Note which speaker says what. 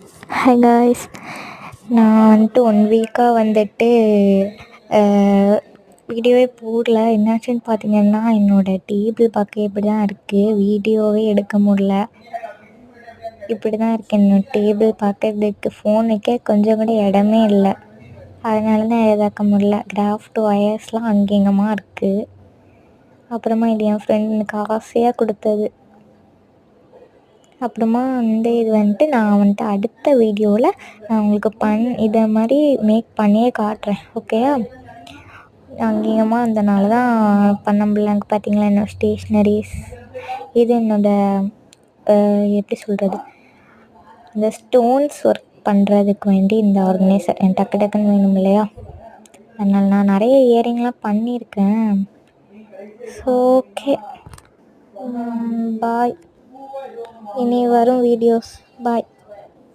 Speaker 1: Hi guys. நான் வந்துட்டு 1 வீக்காக வந்துட்டு வீடியோவே போடல. என்னாச்சுன்னு பார்த்தீங்கன்னா, என்னோடய டேபிள் பார்க்க இப்படி தான் இருக்குது. வீடியோவே எடுக்க முடில. இப்படி தான் இருக்குது என்னோடய டேபிள் பார்க்கறதுக்கு. ஃபோன் வைக்க கொஞ்சம் கூட இடமே இல்லை. அதனால தான் இதாக்க முடில. கிராஃப்ட் ஒயர்ஸ்லாம் அங்கே இங்கேமா இருக்குது. அப்புறமா இது என் ஃப்ரெண்ட் எனக்கு ஆசையாக கொடுத்தது. அப்புறமா இது வந்துட்டு நான் வந்துட்டு அடுத்த வீடியோவில் நான் உங்களுக்கு இதை மாதிரி மேக் பண்ணியே காட்டுறேன். ஓகேயா? அங்கேயுமா இருந்தனால தான் பண்ண முடியல. பார்த்தீங்களா என்னோடய ஸ்டேஷ்னரிஸ். இது என்னோடய எப்படி சொல்கிறது, இந்த ஸ்டோன்ஸ் ஒர்க் பண்ணுறதுக்கு வேண்டி இந்த ஆர்கனைசர் என் டக்கு டக்குன்னு வேணும் இல்லையா? அதனால் நான் நிறைய இயரிங்லாம் பண்ணியிருக்கேன். ஸோ ஓகே, பாய். இனி வரும் வீடியோஸ். பாய்.